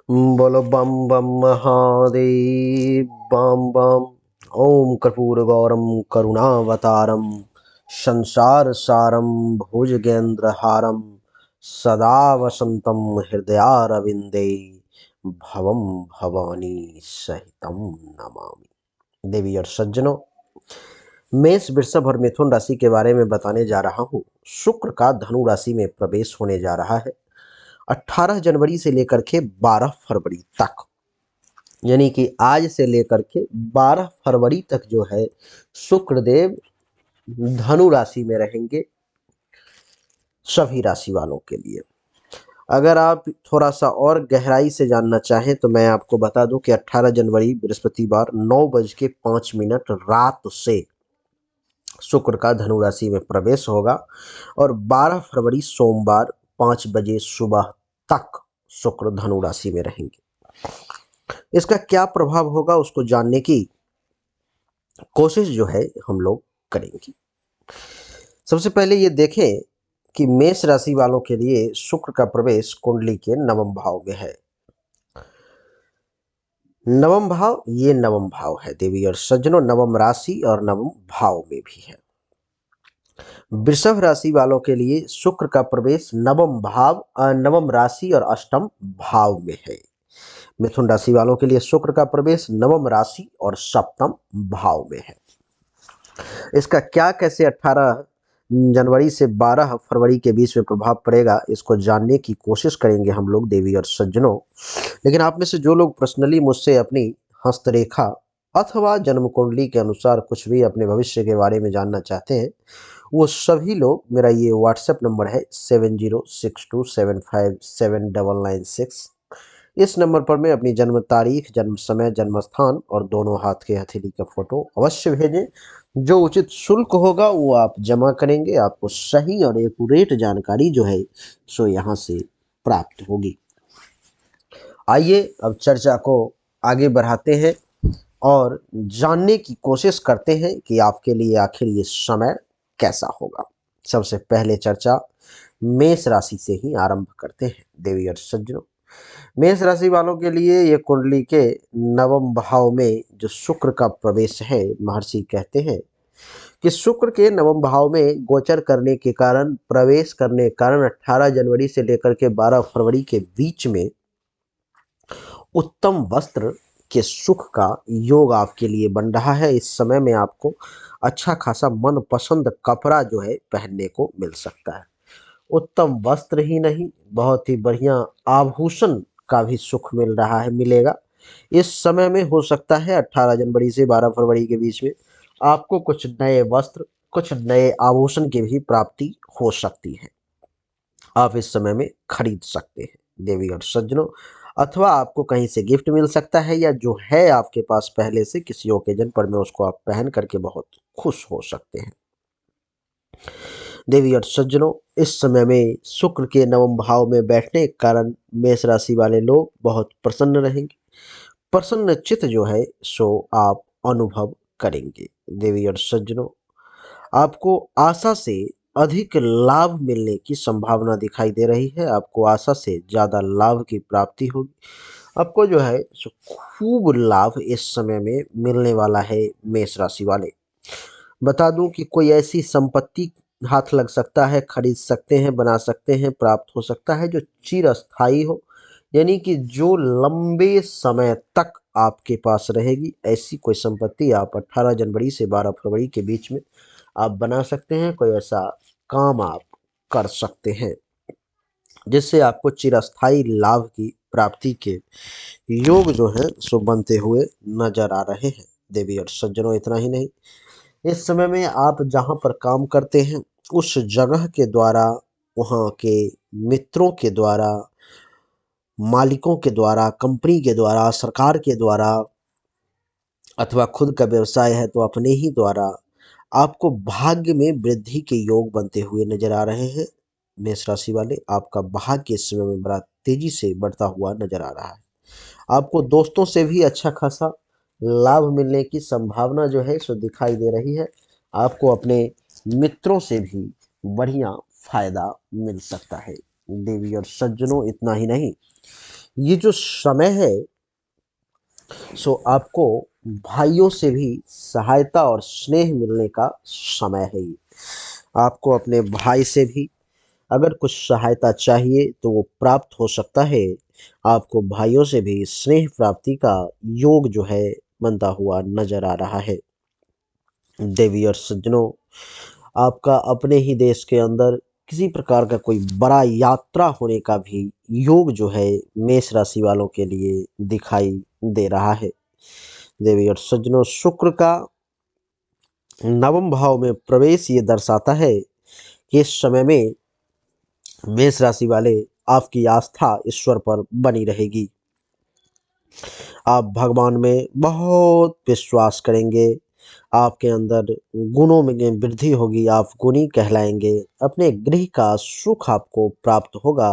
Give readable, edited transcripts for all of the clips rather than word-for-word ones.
बोलो बम बम महादेव बम बम। ओम कर्पूर गौरम करुणावतारम संसार सारम भुजगेंद्र हारम सदा वसंतम हृदयारविंदे भवम भवानी सहितम नमामि। देवी और सज्जनों, मेष वृषभ और मिथुन राशि के बारे में बताने जा रहा हूँ। शुक्र का धनु राशि में प्रवेश होने जा रहा है 18 जनवरी से लेकर के 12 फरवरी तक, यानी कि आज से लेकर के 12 फरवरी तक जो है शुक्रदेव धनु राशि में रहेंगे सभी राशि वालों के लिए। अगर आप थोड़ा सा और गहराई से जानना चाहें तो मैं आपको बता दूं कि 18 जनवरी बृहस्पतिवार 9:05 रात से शुक्र का धनु राशि में प्रवेश होगा और 12 फरवरी सोमवार 5 बजे सुबह तक शुक्र धनु राशि में रहेंगे। इसका क्या प्रभाव होगा उसको जानने की कोशिश जो है हम लोग करेंगे। सबसे पहले ये देखें कि मेष राशि वालों के लिए शुक्र का प्रवेश कुंडली के नवम भाव में है। नवम भाव, ये नवम भाव है देवी और सज्जनों, नवम राशि और नवम भाव में भी है। वृषभ राशि वालों के लिए शुक्र का प्रवेश नवम भाव, नवम राशि और अष्टम भाव में है। मिथुन राशि वालों के लिए शुक्र का प्रवेश नवम राशि और सप्तम भाव में है। इसका क्या कैसे 18 जनवरी से 12 फरवरी के बीच में प्रभाव पड़ेगा इसको जानने की कोशिश करेंगे हम लोग देवी और सज्जनों। लेकिन आप में से जो लोग पर्सनली मुझसे अपनी हस्तरेखा अथवा जन्म कुंडली के अनुसार कुछ भी अपने भविष्य के बारे में जानना चाहते हैं, वो सभी लोग, मेरा ये व्हाट्सएप नंबर है 7062757996, इस नंबर पर मैं अपनी जन्म तारीख, जन्म समय, जन्म स्थान और दोनों हाथ के हथेली का फोटो अवश्य भेजें। जो उचित शुल्क होगा वो आप जमा करेंगे, आपको सही और एक्यूरेट जानकारी जो है सो यहाँ से प्राप्त होगी। आइए अब चर्चा को आगे बढ़ाते हैं और जानने की कोशिश करते हैं कि आपके लिए आखिर ये समय कैसा होगा। सबसे पहले चर्चा मेष राशि से ही आरंभ करते हैं देवी और सज्जनों। मेष राशि वालों के लिए ये कुंडली के नवम भाव में जो शुक्र का प्रवेश है, महर्षि कहते हैं कि शुक्र के नवम भाव में गोचर करने के कारण, प्रवेश करने के कारण 18 जनवरी से लेकर के 12 फरवरी के बीच में उत्तम वस्त्र के सुख का योग आपके लिए बन रहा है। इस समय में आपको अच्छा खासा मनपसंद कपड़ा जो है पहनने को मिल सकता है। उत्तम वस्त्र ही नहीं, बहुत ही बढ़िया आभूषण का भी सुख मिल रहा है, मिलेगा। इस समय में हो सकता है 18 जनवरी से 12 फरवरी के बीच में आपको कुछ नए वस्त्र, कुछ नए आभूषण की भी प्राप्ति हो सकती है। आप इस समय में खरीद सकते हैं देवी और सज्जनों, अथवा आपको कहीं से गिफ्ट मिल सकता है, या जो है आपके पास पहले से किसी ओकेजन पर में उसको आप पहन करके बहुत खुश हो सकते हैं। देवी और सज्जनों, इस समय में शुक्र के नवम भाव में बैठने के कारण मेष राशि वाले लोग बहुत प्रसन्न रहेंगे। प्रसन्न चित्त जो है सो आप अनुभव करेंगे। देवी और सज्जनों, आपको आशा से अधिक लाभ मिलने की संभावना दिखाई दे रही है। आपको आशा से ज़्यादा लाभ की प्राप्ति होगी। आपको जो है सो खूब लाभ इस समय में मिलने वाला है मेष राशि वाले। बता दूं कि कोई ऐसी संपत्ति हाथ लग सकता है, खरीद सकते हैं, बना सकते हैं, प्राप्त हो सकता है जो चिरस्थायी हो, यानी कि जो लंबे समय तक आपके पास रहेगी। ऐसी कोई संपत्ति आप 18 जनवरी से 12 फरवरी के बीच में आप बना सकते हैं। कोई ऐसा काम आप कर सकते हैं जिससे आपको चिरस्थायी लाभ की प्राप्ति के योग जो है सो बनते हुए नजर आ रहे हैं। देवी और सज्जनों, इतना ही नहीं, इस समय में आप जहाँ पर काम करते हैं उस जगह के द्वारा, वहाँ के मित्रों के द्वारा, मालिकों के द्वारा, कंपनी के द्वारा, सरकार के द्वारा, अथवा खुद का व्यवसाय है तो अपने ही द्वारा आपको भाग्य में वृद्धि के योग बनते हुए नजर आ रहे हैं। मेष राशि वाले, आपका भाग्य इस समय में बड़ा तेजी से बढ़ता हुआ नजर आ रहा है। आपको दोस्तों से भी अच्छा खासा लाभ मिलने की संभावना जो है सो दिखाई दे रही है। आपको अपने मित्रों से भी बढ़िया फायदा मिल सकता है। देवी और सज्जनों, इतना ही नहीं, ये जो समय है सो आपको भाइयों से भी सहायता और स्नेह मिलने का समय है। ये आपको अपने भाई से भी अगर कुछ सहायता चाहिए तो वो प्राप्त हो सकता है। आपको भाइयों से भी स्नेह प्राप्ति का योग जो है बनता हुआ नजर आ रहा है। देवी और सज्जनों, आपका अपने ही देश के अंदर किसी प्रकार का कोई बड़ा यात्रा होने का भी योग जो है मेष राशि वालों के लिए दिखाई दे रहा है। देवी और सज्जनों, शुक्र का नवम भाव में प्रवेश ये दर्शाता है कि इस समय में मेष राशि वाले आपकी आस्था ईश्वर पर बनी रहेगी। आप भगवान में बहुत विश्वास करेंगे। आपके अंदर गुणों में वृद्धि होगी, आप गुणी कहलाएंगे। अपने गृह का सुख आपको प्राप्त होगा।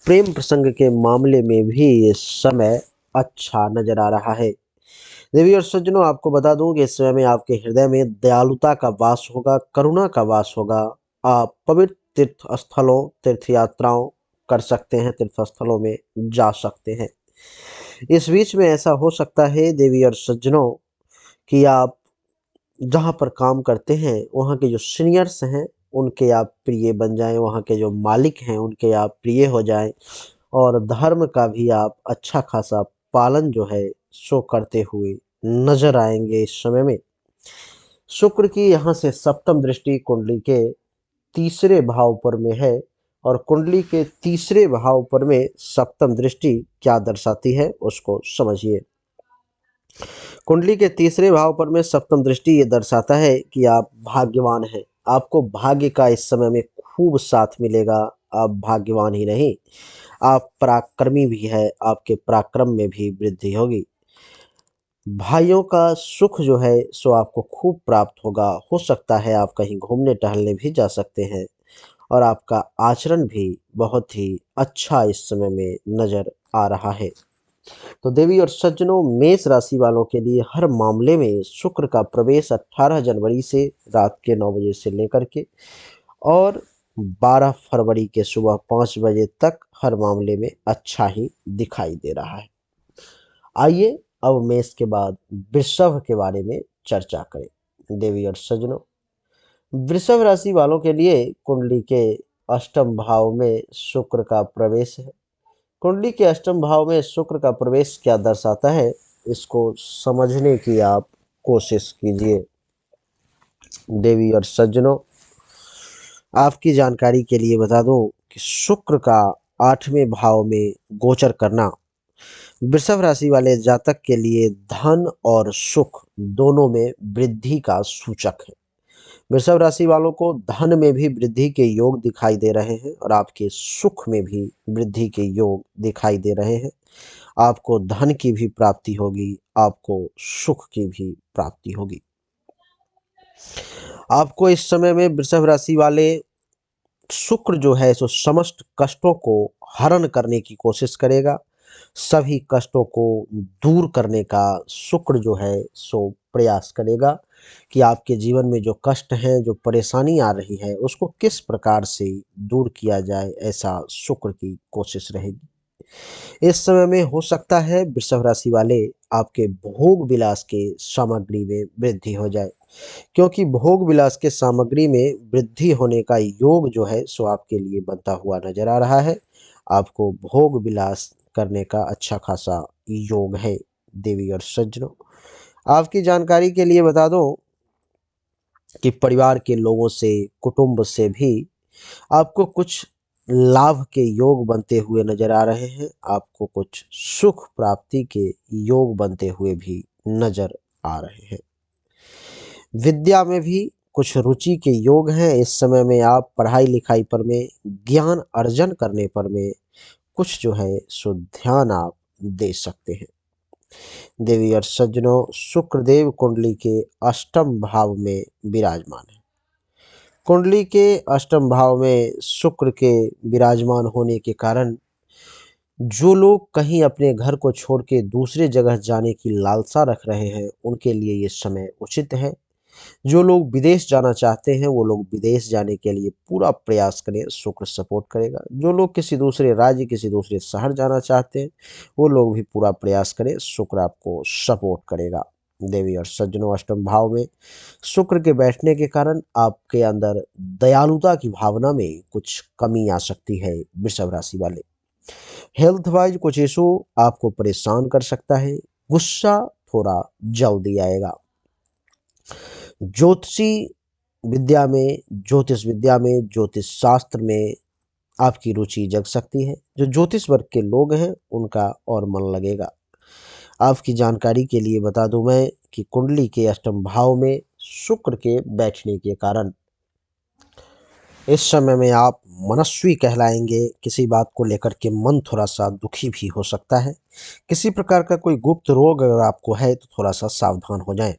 प्रेम प्रसंग के मामले में भी ये समय अच्छा नजर आ रहा है। देवी और सज्जनों, आपको बता दूं कि इस समय में आपके हृदय में दयालुता का वास होगा, करुणा का वास होगा। आप पवित्र तीर्थ स्थलों, तीर्थ यात्राओं कर सकते हैं, तीर्थ स्थलों में जा सकते हैं। इस बीच में ऐसा हो सकता है देवी और सज्जनों कि आप जहाँ पर काम करते हैं वहाँ के जो सीनियर्स हैं उनके आप प्रिय बन जाएं, वहाँ के जो मालिक हैं उनके आप प्रिय हो जाएं, और धर्म का भी आप अच्छा खासा पालन जो है सो करते हुए नजर आएंगे इस समय में। शुक्र की यहाँ से सप्तम दृष्टि कुंडली के तीसरे भाव पर में है, और कुंडली के तीसरे भाव पर में सप्तम दृष्टि क्या दर्शाती है उसको समझिए। कुंडली के तीसरे भाव पर में सप्तम दृष्टि ये दर्शाता है कि आप भाग्यवान हैं। आपको भाग्य का इस समय में खूब साथ मिलेगा। आप भाग्यवान ही नहीं, आप पराक्रमी भी है, आपके पराक्रम में भी वृद्धि होगी। भाइयों का सुख जो है सो आपको खूब प्राप्त होगा। हो सकता है आप कहीं घूमने टहलने भी जा सकते हैं, और आपका आचरण भी बहुत ही अच्छा इस समय में नजर आ रहा है। तो देवी और सज्जनों, मेष राशि वालों के लिए हर मामले में शुक्र का प्रवेश 18 जनवरी से रात के 9 बजे से लेकर के और 12 फरवरी के सुबह 5 बजे तक हर मामले में अच्छा ही दिखाई दे रहा है। आइए अब मेष के बाद वृषभ के बारे में चर्चा करें। देवी और सज्जनों, वृषभ राशि वालों के लिए कुंडली के अष्टम भाव में शुक्र का प्रवेश है। कुंडली के अष्टम भाव में शुक्र का प्रवेश क्या दर्शाता है इसको समझने की आप कोशिश कीजिए। देवी और सज्जनों, आपकी जानकारी के लिए बता दूं कि शुक्र का 8वें भाव में गोचर करना वृषभ राशि वाले जातक के लिए धन और सुख दोनों में वृद्धि का सूचक है। वृषभ राशि वालों को धन में भी वृद्धि के योग दिखाई दे रहे हैं, और आपके सुख में भी वृद्धि के योग दिखाई दे रहे हैं। आपको धन की भी प्राप्ति होगी, आपको सुख की भी प्राप्ति होगी। आपको इस समय में वृषभ राशि वाले शुक्र जो है सो समस्त कष्टों को हरण करने की कोशिश करेगा। सभी कष्टों को दूर करने का शुक्र जो है सो प्रयास करेगा कि आपके जीवन में जो कष्ट हैं, जो परेशानी आ रही है, उसको किस प्रकार से दूर किया जाए, ऐसा शुक्र की कोशिश रहेगी। इस समय में हो सकता है वृषभ राशि वाले आपके भोग विलास के सामग्री में वृद्धि हो जाए, क्योंकि भोग विलास के सामग्री में वृद्धि होने का योग जो है सो आपके लिए बनता हुआ नजर आ रहा है। आपको भोग विलास करने का अच्छा खासा योग है। देवी और सज्जनों, आपकी जानकारी के लिए बता दूं कि परिवार के लोगों से, कुटुंब से भी आपको कुछ लाभ के योग बनते हुए नजर आ रहे हैं। आपको कुछ सुख प्राप्ति के योग बनते हुए भी नजर आ रहे हैं। विद्या में भी कुछ रुचि के योग हैं। इस समय में आप पढ़ाई लिखाई पर में, ज्ञान अर्जन करने पर में कुछ जो है सो ध्यान आप दे सकते हैं। देवी और सज्जनों, शुक्रदेव कुंडली के अष्टम भाव में विराजमान है। कुंडली के अष्टम भाव में शुक्र के विराजमान होने के कारण जो लोग कहीं अपने घर को छोड़ के दूसरे जगह जाने की लालसा रख रहे हैं उनके लिए ये समय उचित है। जो लोग विदेश जाना चाहते हैं वो लोग विदेश जाने के लिए पूरा प्रयास करें, शुक्र सपोर्ट करेगा। जो लोग किसी दूसरे राज्य, किसी दूसरे शहर जाना चाहते हैं वो लोग भी पूरा प्रयास करें, शुक्र आपको सपोर्ट करेगा। देवी और सज्जनों, अष्टम भाव में शुक्र के बैठने के कारण आपके अंदर दयालुता की भावना में कुछ कमी आ सकती है। वृषभ राशि वाले हेल्थ वाइज कुछ इशू आपको परेशान कर सकता है। गुस्सा थोड़ा जल्दी आएगा। ज्योतिषी विद्या में, ज्योतिष विद्या में, ज्योतिष शास्त्र में आपकी रुचि जग सकती है। जो ज्योतिष वर्ग के लोग हैं उनका और मन लगेगा। आपकी जानकारी के लिए बता दूं मैं कि कुंडली के अष्टम भाव में शुक्र के बैठने के कारण इस समय में आप मनस्वी कहलाएंगे। किसी बात को लेकर के मन थोड़ा सा दुखी भी हो सकता है। किसी प्रकार का कोई गुप्त रोग अगर आपको है तो थोड़ा सा सावधान हो जाएं।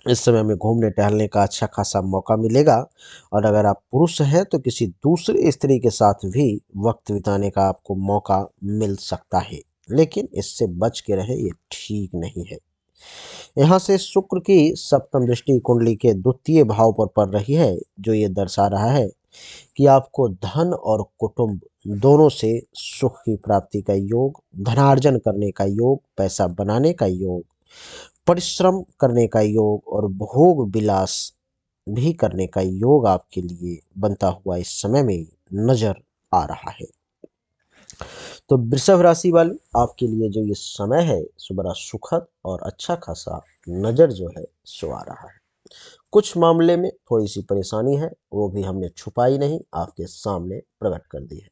इस समय में घूमने टहलने का अच्छा खासा मौका मिलेगा। और अगर आप पुरुष हैं तो किसी दूसरे स्त्री के साथ भी वक्त बिताने का आपको मौका मिल सकता है, लेकिन इससे बच के रहे, ये ठीक नहीं है। यहाँ से शुक्र की सप्तम दृष्टि कुंडली के द्वितीय भाव पर पड़ रही है, जो ये दर्शा रहा है कि आपको धन और कुटुंब दोनों से सुख की प्राप्ति का योग, धनार्जन करने का योग, पैसा बनाने का योग, परिश्रम करने का योग और भोग विलास भी करने का योग आपके लिए बनता हुआ इस समय में नजर आ रहा है। तो वृषभ राशि वाले आपके लिए जो ये समय है सो बड़ा सुखद और अच्छा खासा नजर जो है सो आ रहा है। कुछ मामले में थोड़ी सी परेशानी है, वो भी हमने छुपाई नहीं, आपके सामने प्रकट कर दी है।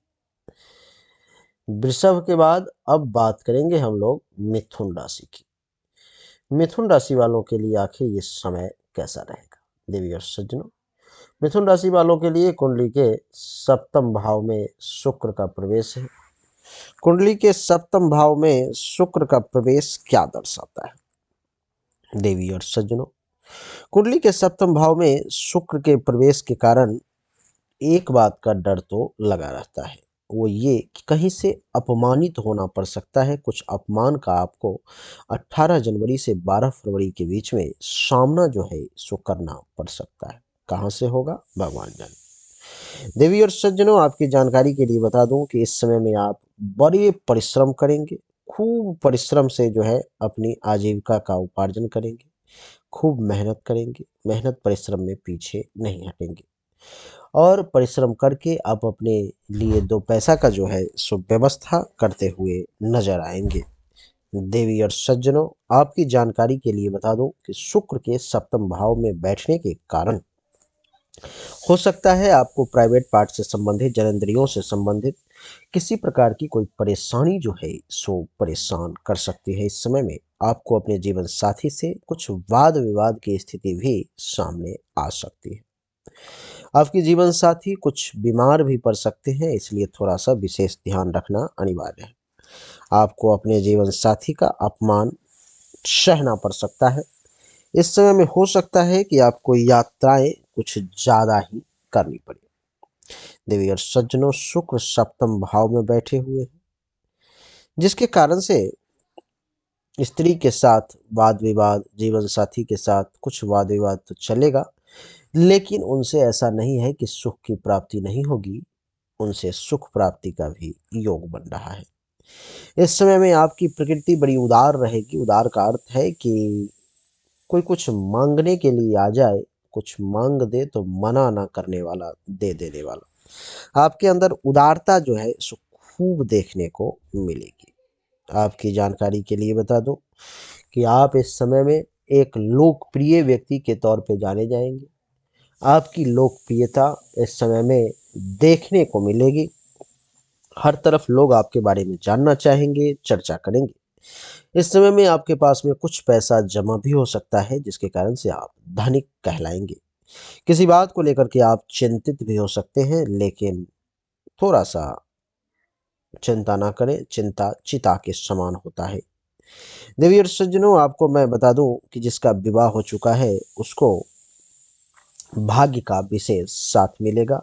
वृषभ के बाद अब बात करेंगे हम लोग मिथुन राशि की। मिथुन राशि वालों के लिए आखिर ये समय कैसा रहेगा। देवी और सज्जनों, मिथुन राशि वालों के लिए कुंडली के सप्तम भाव में शुक्र का प्रवेश है। कुंडली के सप्तम भाव में शुक्र का प्रवेश क्या दर्शाता है। देवी और सज्जनों, कुंडली के सप्तम भाव में शुक्र के प्रवेश के कारण एक बात का डर तो लगा रहता है, वो ये कि कहीं से अपमानित होना पड़ सकता है। कुछ अपमान का आपको 18 जनवरी से 12 फरवरी के बीच में सामना जो है सो करना पड़ सकता है। कहाँ से होगा भगवान जाने। देवी और सज्जनों, आपकी जानकारी के लिए बता दूं कि इस समय में आप बड़े परिश्रम करेंगे। खूब परिश्रम से जो है अपनी आजीविका का उपार्जन करेंगे। खूब मेहनत करेंगे, मेहनत परिश्रम में पीछे नहीं हटेंगे और परिश्रम करके आप अपने लिए दो पैसा का जो है सो व्यवस्था करते हुए नजर आएंगे। देवी और सज्जनों, आपकी जानकारी के लिए बता दूं कि शुक्र के सप्तम भाव में बैठने के कारण हो सकता है आपको प्राइवेट पार्ट से संबंधित, जननेंद्रियों से संबंधित किसी प्रकार की कोई परेशानी जो है सो परेशान कर सकती है। इस समय में आपको अपने जीवन साथी से कुछ वाद विवाद की स्थिति भी सामने आ सकती है। आपके जीवन साथी कुछ बीमार भी पड़ सकते हैं, इसलिए थोड़ा सा विशेष ध्यान रखना अनिवार्य है। आपको अपने जीवन साथी का अपमान सहना पड़ सकता है। इस समय में हो सकता है कि आपको यात्राएं कुछ ज्यादा ही करनी पड़े। देवी और सज्जनों, शुक्र सप्तम भाव में बैठे हुए हैं, जिसके कारण से स्त्री के साथ वाद विवाद, जीवन साथी के साथ कुछ वाद विवाद तो चलेगा, लेकिन उनसे ऐसा नहीं है कि सुख की प्राप्ति नहीं होगी, उनसे सुख प्राप्ति का भी योग बन रहा है। इस समय में आपकी प्रकृति बड़ी उदार रहेगी। उदार का अर्थ है कि कोई कुछ मांगने के लिए आ जाए, कुछ मांग दे तो मना ना करने वाला, दे देने वाला। आपके अंदर उदारता जो है सो खूब देखने को मिलेगी। आपकी जानकारी के लिए बता दूं कि आप इस समय में एक लोकप्रिय व्यक्ति के तौर पे जाने जाएंगे। आपकी लोकप्रियता इस समय में देखने को मिलेगी। हर तरफ लोग आपके बारे में जानना चाहेंगे, चर्चा करेंगे। इस समय में आपके पास में कुछ पैसा जमा भी हो सकता है, जिसके कारण से आप धनिक कहलाएंगे। किसी बात को लेकर के आप चिंतित भी हो सकते हैं, लेकिन थोड़ा सा चिंता ना करें, चिंता चिता के समान होता है। देवी और सज्जनों, आपको मैं बता दूं कि जिसका विवाह हो चुका है उसको भाग्य का विशेष साथ मिलेगा।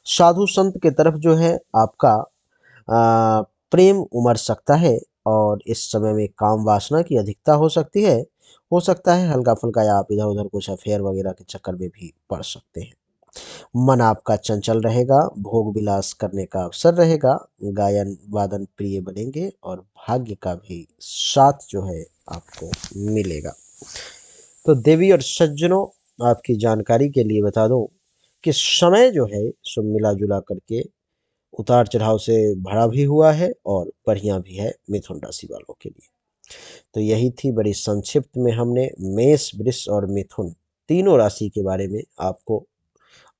साधु संत के तरफ जो है आपका प्रेम उमड़ सकता है और इस समय में काम वासना की अधिकता हो सकती है। हो सकता है हल्का फुल्का या आप इधर उधर कुछ अफेयर वगैरह के चक्कर में भी पड़ सकते हैं। मन आपका चंचल रहेगा, भोग विलास करने का अवसर रहेगा, गायन वादन प्रिय बनेंगे और भाग्य का भी साथ जो है आपको मिलेगा। तो देवी और सज्जनों, आपकी जानकारी के लिए बता दूं कि समय जो है सो मिला जुला करके उतार चढ़ाव से भरा भी हुआ है और बढ़िया भी है मिथुन राशि वालों के लिए। तो यही थी बड़ी संक्षिप्त में हमने मेष, वृष और मिथुन तीनों राशि के बारे में आपको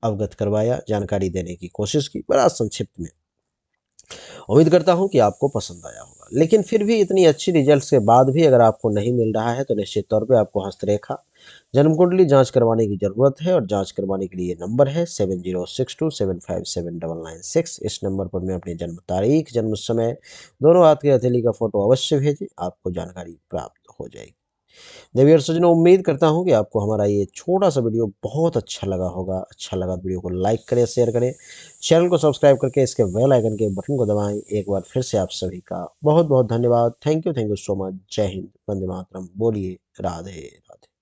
अवगत करवाया, जानकारी देने की कोशिश की बड़ा संक्षिप्त में। उम्मीद करता हूँ कि आपको पसंद आया होगा। लेकिन फिर भी इतनी अच्छी रिजल्ट्स के बाद भी अगर आपको नहीं मिल रहा है तो निश्चित तौर पे आपको हस्तरेखा जन्म कुंडली जांच करवाने की ज़रूरत है और जांच करवाने के लिए नंबर है 7062757996। इस नंबर पर मैं अपनी जन्म तारीख, जन्म समय, दोनों हाथ की हथेली का फोटो अवश्य भेजें, आपको जानकारी प्राप्त हो जाएगी। देवी और सज्जनों, उम्मीद करता हूँ कि आपको हमारा ये छोटा-सा वीडियो बहुत अच्छा लगा होगा। अच्छा लगा तो वीडियो को लाइक करें, शेयर करें, चैनल को सब्सक्राइब करके इसके बेल आइकन के बटन को दबाएँ। एक बार फिर से आप सभी का बहुत-बहुत धन्यवाद। Thank you so much. जय हिंद, वंदे मातरम। बोलिए राधे, राधे।